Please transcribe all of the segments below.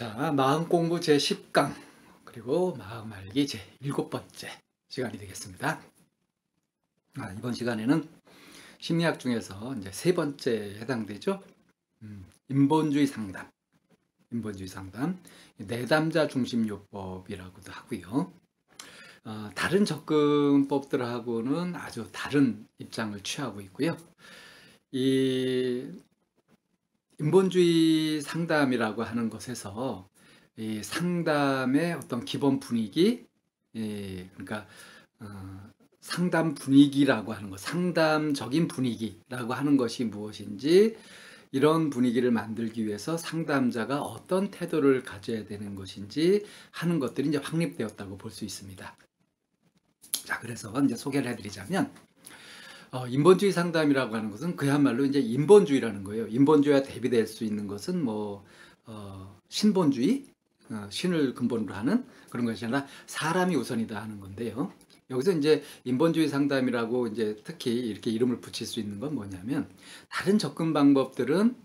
자, 마음 공부 제 10강 그리고 마음 알기 제 7번째 시간이 되겠습니다. 이번 시간에는 심리학 중에서 이제 세 번째에 해당되죠. 인본주의 상담, 인본주의 상담, 내담자 중심 요법이라고도 하고요. 다른 접근법들하고는 아주 다른 입장을 취하고 있고요. 이 인본주의 상담이라고 하는 것에서 이 상담의 어떤 기본 분위기, 그러니까 상담 분위기라고 하는 것, 상담적인 분위기라고 하는 것이 무엇인지, 이런 분위기를 만들기 위해서 상담자가 어떤 태도를 가져야 되는 것인지 하는 것들이 이제 확립되었다고 볼 수 있습니다. 자, 그래서 이제 소개를 해드리자면, 인본주의 상담이라고 하는 것은 그야말로 이제 인본주의라는 거예요. 인본주의와 대비될 수 있는 것은 신본주의, 신을 근본으로 하는 그런 것이 아니라 사람이 우선이다 하는 건데요. 여기서 이제 인본주의 상담이라고 이제 특히 이렇게 이름을 붙일 수 있는 건 뭐냐면, 다른 접근 방법들은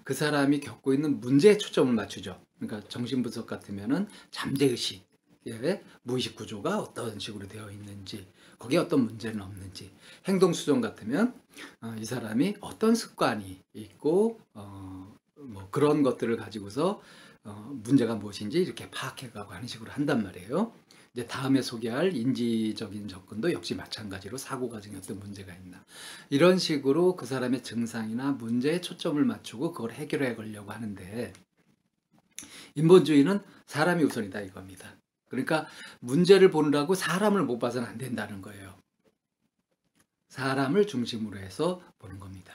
그 사람이 겪고 있는 문제에 초점을 맞추죠. 그러니까 정신분석 같으면은 잠재의식, 무의식 구조가 어떤 식으로 되어 있는지, 거기에 어떤 문제는 없는지, 행동수정 같으면 이 사람이 어떤 습관이 있고 그런 것들을 가지고서 문제가 무엇인지 이렇게 파악해가고 하는 식으로 한단 말이에요. 이제 다음에 소개할 인지적인 접근도 역시 마찬가지로 사고 과정에 어떤 문제가 있나, 이런 식으로 그 사람의 증상이나 문제에 초점을 맞추고 그걸 해결해 가려고 하는데, 인본주의는 사람이 우선이다 이겁니다. 그러니까 문제를 보느라고 사람을 못 봐서는 안 된다는 거예요. 사람을 중심으로 해서 보는 겁니다.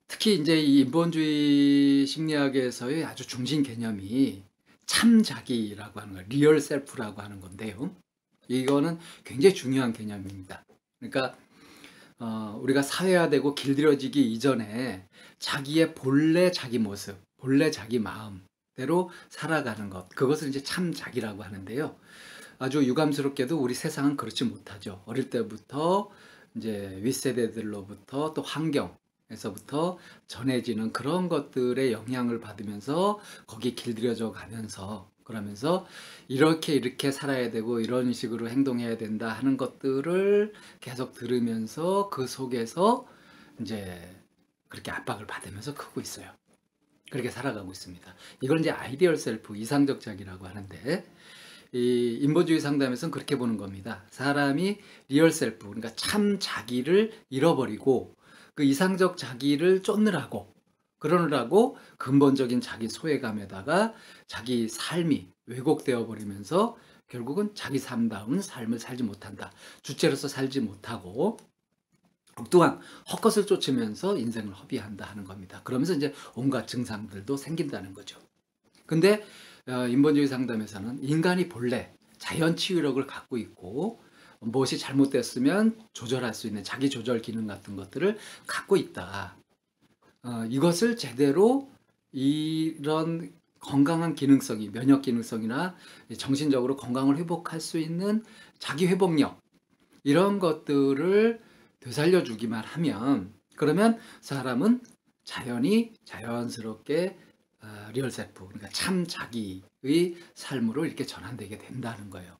특히 이제 이 인본주의 심리학에서의 아주 중심 개념이 참자기라고 하는 거예요. 리얼 셀프라고 하는 건데요. 이거는 굉장히 중요한 개념입니다. 그러니까 우리가 사회화되고 길들여지기 이전에 자기의 본래 자기 모습, 본래 자기 마음대로 살아가는 것, 그것을 이제 참자기라고 하는데요. 아주 유감스럽게도 우리 세상은 그렇지 못하죠. 어릴 때부터 이제 윗세대들로부터 또 환경에서부터 전해지는 그런 것들의 영향을 받으면서 거기 길들여져 가면서, 그러면서 이렇게 살아야 되고 이런 식으로 행동해야 된다 하는 것들을 계속 들으면서 그 속에서 이제 그렇게 압박을 받으면서 크고 있어요. 그렇게 살아가고 있습니다. 이걸 이제 아이디얼 셀프, 이상적 자기라고 하는데, 이 인본주의 상담에서는 그렇게 보는 겁니다. 사람이 리얼 셀프, 그러니까 참 자기를 잃어버리고 그 이상적 자기를 쫓느라고, 그러느라고 근본적인 자기 소외감에다가 자기 삶이 왜곡되어 버리면서 결국은 자기 삶다운 삶을 살지 못한다. 주체로서 살지 못하고 엉뚱한 헛것을 쫓으면서 인생을 허비한다 하는 겁니다. 그러면서 이제 온갖 증상들도 생긴다는 거죠. 근데 인본주의 상담에서는 인간이 본래 자연 치유력을 갖고 있고, 무엇이 잘못됐으면 조절할 수 있는 자기 조절 기능 같은 것들을 갖고 있다. 이것을 제대로 이런 건강한 기능성이, 면역 기능성이나 정신적으로 건강을 회복할 수 있는 자기 회복력, 이런 것들을 되살려 주기만 하면, 그러면 사람은 자연스럽게 리얼 셀프, 그러니까 참 자기의 삶으로 이렇게 전환되게 된다는 거예요.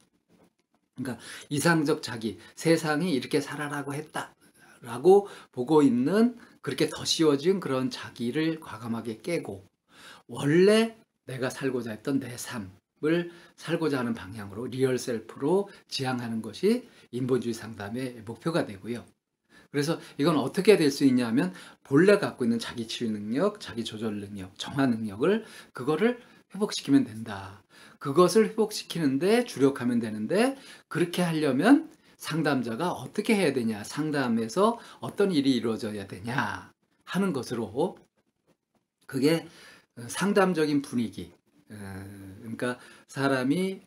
그러니까 이상적 자기, 세상이 이렇게 살아라고 했다라고 보고 있는 그렇게 덧씌워진 그런 자기를 과감하게 깨고, 원래 내가 살고자 했던 내 삶을 살고자 하는 방향으로 리얼 셀프로 지향하는 것이 인본주의 상담의 목표가 되고요. 그래서 이건 어떻게 될 수 있냐 하면, 본래 갖고 있는 자기 치유 능력, 자기 조절 능력, 정화 능력을, 그거를 회복시키면 된다. 그것을 회복시키는데 주력하면 되는데, 그렇게 하려면 상담자가 어떻게 해야 되냐, 상담에서 어떤 일이 이루어져야 되냐 하는 것으로, 그게 상담적인 분위기, 그러니까 사람이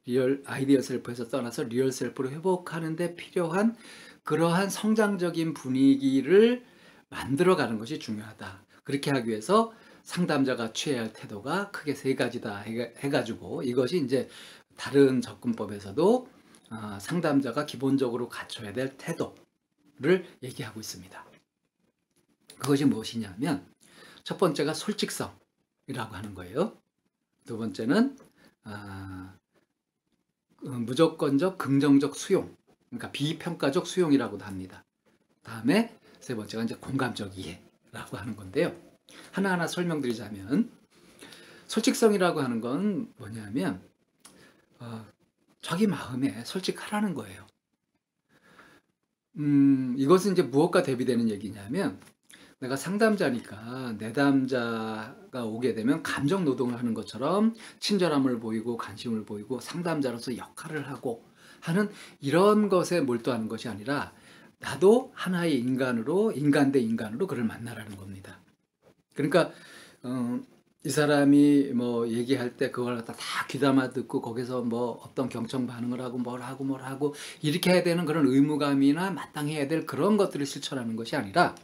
아이디어 셀프에서 떠나서 리얼 셀프로 회복하는데 필요한 그러한 성장적인 분위기를 만들어가는 것이 중요하다. 그렇게 하기 위해서 상담자가 취해야 할 태도가 크게 세 가지다 해가지고, 이것이 이제 다른 접근법에서도 상담자가 기본적으로 갖춰야 될 태도를 얘기하고 있습니다. 그것이 무엇이냐면, 첫 번째가 솔직성. 하는 거예요. 두 번째는 무조건적 긍정적 수용, 그러니까 비평가적 수용이라고도 합니다. 다음에 세 번째가 이제 공감적 이해라고 하는 건데요. 하나하나 설명드리자면, 솔직성이라고 하는 건 뭐냐면 자기 마음에 솔직하라는 거예요. 이것은 이제 무엇과 대비되는 얘기냐면, 내가 상담자니까 내담자가 오게 되면 감정 노동을 하는 것처럼 친절함을 보이고 관심을 보이고 상담자로서 역할을 하고 하는 이런 것에 몰두하는 것이 아니라, 나도 하나의 인간으로, 인간 대 인간으로 그를 만나라는 겁니다. 그러니까 이 사람이 뭐 얘기할 때 그걸 갖다 다 귀담아 듣고 거기서 뭐 어떤 경청 반응을 하고 뭘 하고 이렇게 해야 되는 그런 의무감이나 마땅해야 될 그런 것들을 실천하는 것이 아니라,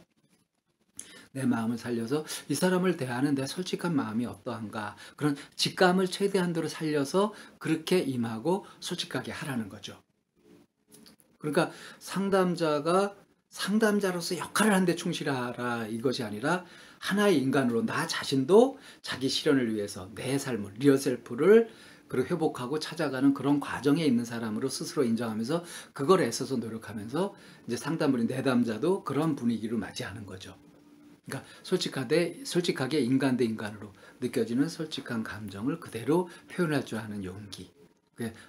내 마음을 살려서 이 사람을 대하는 내 솔직한 마음이 어떠한가, 그런 직감을 최대한도로 살려서 그렇게 임하고 솔직하게 하라는 거죠. 그러니까 상담자가 상담자로서 역할을 하는데 충실하라, 이것이 아니라 하나의 인간으로 나 자신도 자기 실현을 위해서 내 삶을, 리얼 셀프를 그리고 회복하고 찾아가는 그런 과정에 있는 사람으로 스스로 인정하면서 그걸 애써서 노력하면서 이제 상담을, 내담자도 그런 분위기로 맞이하는 거죠. 그러니까 솔직하게 인간 대 인간으로 느껴지는 솔직한 감정을 그대로 표현할 줄 아는 용기.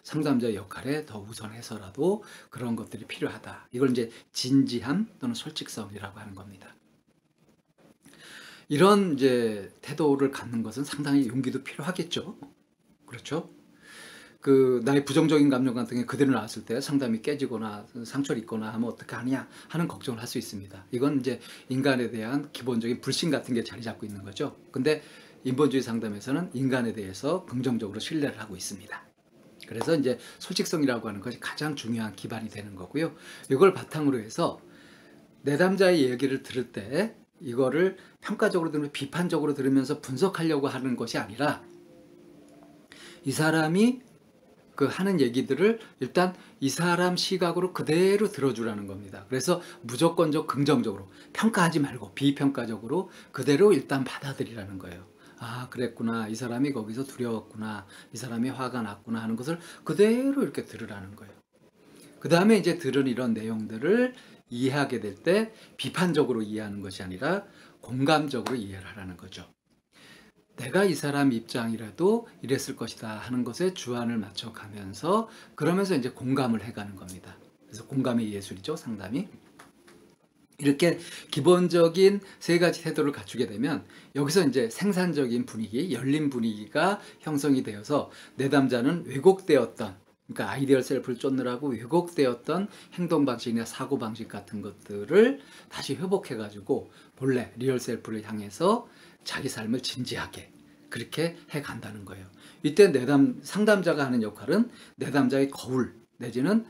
상담자 역할에 더 우선해서라도 그런 것들이 필요하다. 이걸 이제 진지함 또는 솔직성이라고 하는 겁니다. 이런 이제 태도를 갖는 것은 상당히 용기도 필요하겠죠. 그렇죠? 나의 부정적인 감정 같은 게 그대로 나왔을 때 상담이 깨지거나 상처를 입거나 하면 어떻게 하느냐 하는 걱정을 할 수 있습니다. 이건 이제 인간에 대한 기본적인 불신 같은 게 자리 잡고 있는 거죠. 근데 인본주의 상담에서는 인간에 대해서 긍정적으로 신뢰를 하고 있습니다. 그래서 이제 솔직성이라고 하는 것이 가장 중요한 기반이 되는 거고요. 이걸 바탕으로 해서 내담자의 얘기를 들을 때 이거를 평가적으로 들으면 비판적으로 들으면서 분석하려고 하는 것이 아니라, 이 사람이 하는 얘기들을 일단 이 사람 시각으로 그대로 들어주라는 겁니다. 그래서 무조건적 긍정적으로 평가하지 말고 비평가적으로 그대로 일단 받아들이라는 거예요. 아, 그랬구나. 이 사람이 거기서 두려웠구나. 이 사람이 화가 났구나 하는 것을 그대로 이렇게 들으라는 거예요. 그 다음에 이제 들은 이런 내용들을 이해하게 될 때 비판적으로 이해하는 것이 아니라 공감적으로 이해를 하라는 거죠. 내가 이 사람 입장이라도 이랬을 것이다 하는 것에 주안을 맞춰가면서, 그러면서 이제 공감을 해가는 겁니다. 그래서 공감의 예술이죠, 상담이. 이렇게 기본적인 세 가지 태도를 갖추게 되면 여기서 이제 생산적인 분위기, 열린 분위기가 형성이 되어서 내담자는 왜곡되었던, 그러니까 아이디얼 셀프를 쫓느라고 왜곡되었던 행동 방식이나 사고 방식 같은 것들을 다시 회복해 가지고 본래 리얼 셀프를 향해서 자기 삶을 진지하게 그렇게 해 간다는 거예요. 이때 상담자가 하는 역할은 내담자의 거울 내지는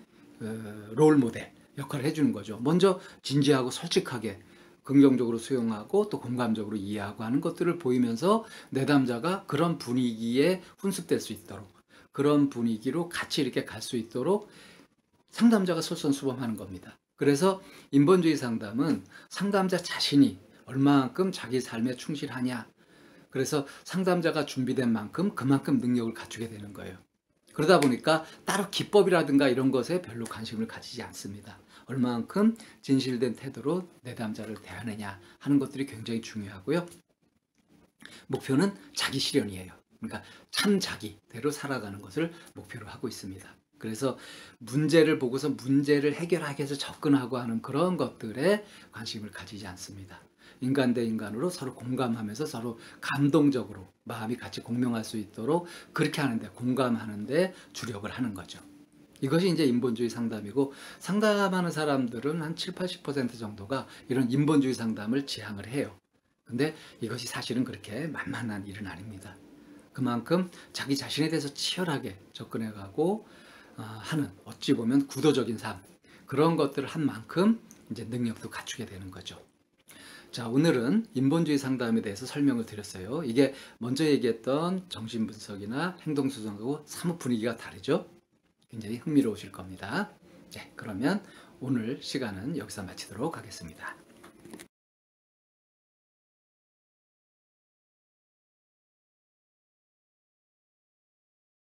롤 모델 역할을 해주는 거죠. 먼저 진지하고 솔직하게 긍정적으로 수용하고 또 공감적으로 이해하고 하는 것들을 보이면서 내담자가 그런 분위기에 훈습될 수 있도록, 그런 분위기로 같이 이렇게 갈 수 있도록 상담자가 솔선수범하는 겁니다. 그래서 인본주의 상담은 상담자 자신이 얼마만큼 자기 삶에 충실하냐, 그래서 상담자가 준비된 만큼 그만큼 능력을 갖추게 되는 거예요. 그러다 보니까 따로 기법이라든가 이런 것에 별로 관심을 가지지 않습니다. 얼마만큼 진실된 태도로 내담자를 대하느냐 하는 것들이 굉장히 중요하고요. 목표는 자기 실현이에요. 그러니까 참 자기대로 살아가는 것을 목표로 하고 있습니다. 그래서 문제를 보고서 문제를 해결하기 위해서 접근하고 하는 그런 것들에 관심을 가지지 않습니다. 인간 대 인간으로 서로 공감하면서 서로 감동적으로 마음이 같이 공명할 수 있도록 그렇게 하는데, 공감하는데 주력을 하는 거죠. 이것이 이제 인본주의 상담이고, 상담하는 사람들은 한 7, 80% 정도가 이런 인본주의 상담을 지향을 해요. 근데 이것이 사실은 그렇게 만만한 일은 아닙니다. 그만큼 자기 자신에 대해서 치열하게 접근해 가고 하는, 어찌 보면 구도적인 삶, 그런 것들을 한 만큼 이제 능력도 갖추게 되는 거죠. 자, 오늘은 인본주의 상담에 대해서 설명을 드렸어요. 이게 먼저 얘기했던 정신분석이나 행동수정하고 사뭇 분위기가 다르죠? 굉장히 흥미로우실 겁니다. 네, 그러면 오늘 시간은 여기서 마치도록 하겠습니다.